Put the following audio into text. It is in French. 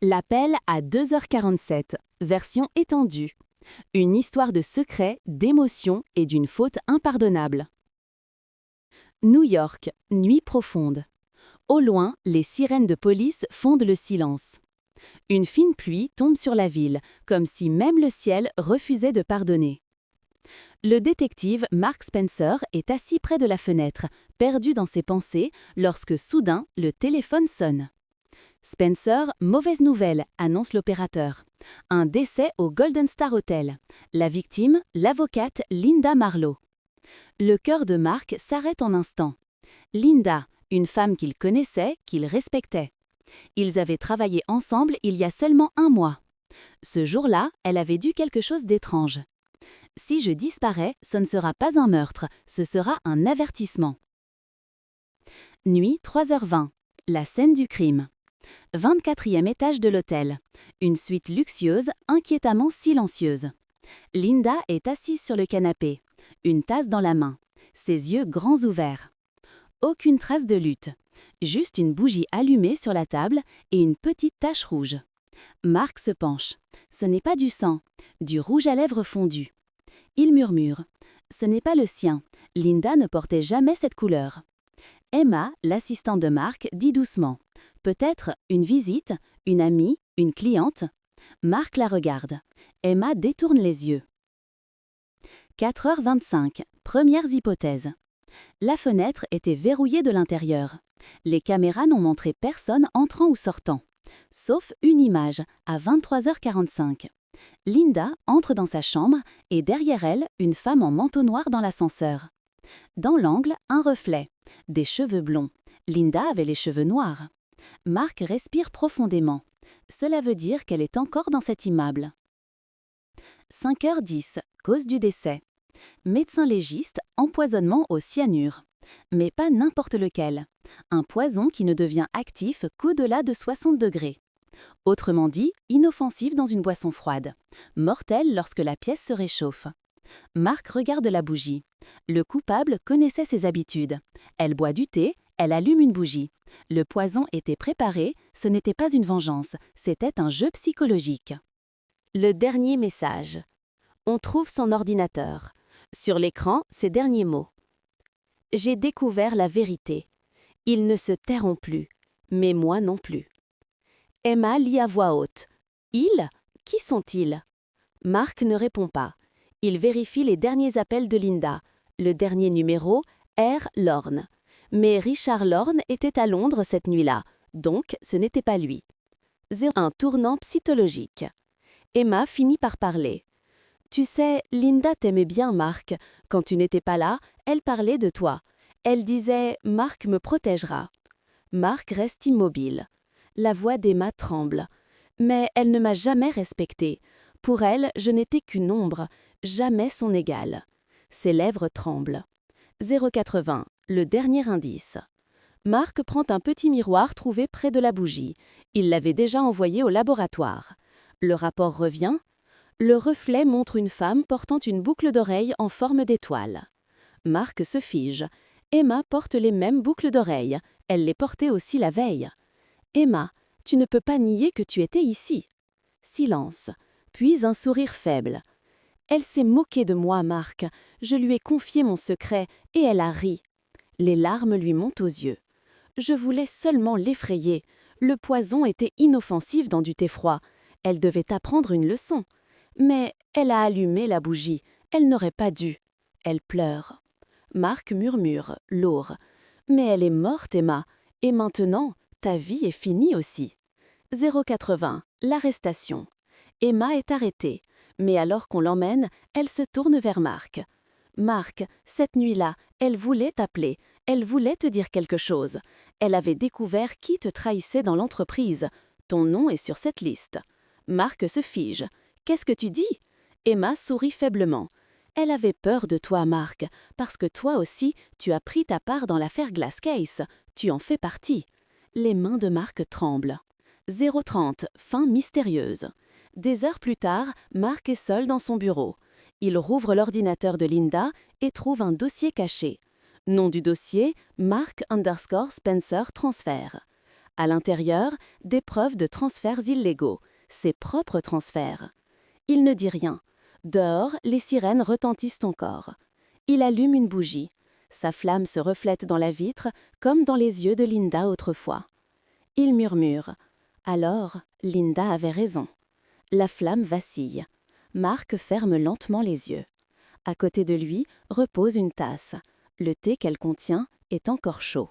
L'appel à 2h47, version étendue. Une histoire de secret, d'émotion et d'une faute impardonnable. New York, nuit profonde. Au loin, les sirènes de police fondent le silence. Une fine pluie tombe sur la ville, comme si même le ciel refusait de pardonner. Le détective Mark Spencer est assis près de la fenêtre, perdu dans ses pensées, lorsque soudain, le téléphone sonne. Spencer, mauvaise nouvelle, annonce l'opérateur. Un décès au Golden Star Hotel. La victime, l'avocate Linda Marlowe. Le cœur de Mark s'arrête en instant. Linda, une femme qu'il connaissait, qu'il respectait. Ils avaient travaillé ensemble il y a seulement un mois. Ce jour-là, elle avait dû quelque chose d'étrange. Si je disparais, ce ne sera pas un meurtre, ce sera un avertissement. Nuit 3h20. La scène du crime. 24e étage de l'hôtel. Une suite luxueuse, inquiétamment silencieuse. Linda est assise sur le canapé, une tasse dans la main, ses yeux grands ouverts. Aucune trace de lutte, juste une bougie allumée sur la table et une petite tache rouge. Mark se penche. Ce n'est pas du sang, du rouge à lèvres fondu. Il murmure. Ce n'est pas le sien. Linda ne portait jamais cette couleur. Emma, l'assistante de Mark, dit doucement. Peut-être une visite, une amie, une cliente. Mark la regarde. Emma détourne les yeux. 4h25, premières hypothèses. La fenêtre était verrouillée de l'intérieur. Les caméras n'ont montré personne entrant ou sortant. Sauf une image, à 23h45. Linda entre dans sa chambre et derrière elle, une femme en manteau noir dans l'ascenseur. Dans l'angle, un reflet. Des cheveux blonds. Linda avait les cheveux noirs. Mark respire profondément. Cela veut dire qu'elle est encore dans cet immeuble. 5h10, cause du décès. Médecin légiste, empoisonnement au cyanure. Mais pas n'importe lequel. Un poison qui ne devient actif qu'au-delà de 60 degrés. Autrement dit, inoffensif dans une boisson froide. Mortel lorsque la pièce se réchauffe. Mark regarde la bougie. Le coupable connaissait ses habitudes. Elle boit du thé, elle allume une bougie. Le poison était préparé, ce n'était pas une vengeance, c'était un jeu psychologique. Le dernier message. On trouve son ordinateur. Sur l'écran, ces derniers mots. J'ai découvert la vérité. Ils ne se tairont plus, mais moi non plus. Emma lit à voix haute. Ils? Qui sont-ils? Mark ne répond pas. Il vérifie les derniers appels de Linda. Le dernier numéro, R. Lorne. Mais Richard Lorne était à Londres cette nuit-là, donc ce n'était pas lui. Un tournant psychologique. Emma finit par parler. Tu sais, Linda t'aimait bien, Mark. Quand tu n'étais pas là, elle parlait de toi. Elle disait « Mark me protégera ». Mark reste immobile. La voix d'Emma tremble. Mais elle ne m'a jamais respectée. Pour elle, je n'étais qu'une ombre, jamais son égale. Ses lèvres tremblent. 080, le dernier indice. Mark prend un petit miroir trouvé près de la bougie. Il l'avait déjà envoyé au laboratoire. Le rapport revient. Le reflet montre une femme portant une boucle d'oreille en forme d'étoile. Mark se fige. Emma porte les mêmes boucles d'oreilles. Elle les portait aussi la veille. Emma, tu ne peux pas nier que tu étais ici. Silence, puis un sourire faible. Elle s'est moquée de moi, Mark. Je lui ai confié mon secret et elle a ri. Les larmes lui montent aux yeux. Je voulais seulement l'effrayer. Le poison était inoffensif dans du thé froid. Elle devait apprendre une leçon. Mais elle a allumé la bougie. Elle n'aurait pas dû. Elle pleure. Mark murmure, lourd. Mais elle est morte, Emma. Et maintenant, ta vie est finie aussi. 080, l'arrestation. Emma est arrêtée. Mais alors qu'on l'emmène, elle se tourne vers Mark. Mark, cette nuit-là, elle voulait t'appeler. Elle voulait te dire quelque chose. Elle avait découvert qui te trahissait dans l'entreprise. Ton nom est sur cette liste. Mark se fige. Qu'est-ce que tu dis? Emma sourit faiblement. Elle avait peur de toi, Mark, parce que toi aussi, tu as pris ta part dans l'affaire Glasscase. Tu en fais partie. Les mains de Mark tremblent. 030, fin mystérieuse. Des heures plus tard, Mark est seul dans son bureau. Il rouvre l'ordinateur de Linda et trouve un dossier caché. Nom du dossier, Mark _ Spencer transfert. À l'intérieur, des preuves de transferts illégaux, ses propres transferts. Il ne dit rien. Dehors, les sirènes retentissent encore. Il allume une bougie. Sa flamme se reflète dans la vitre, comme dans les yeux de Linda autrefois. Il murmure. Alors, Linda avait raison. La flamme vacille. Marc ferme lentement les yeux. À côté de lui repose une tasse. Le thé qu'elle contient est encore chaud.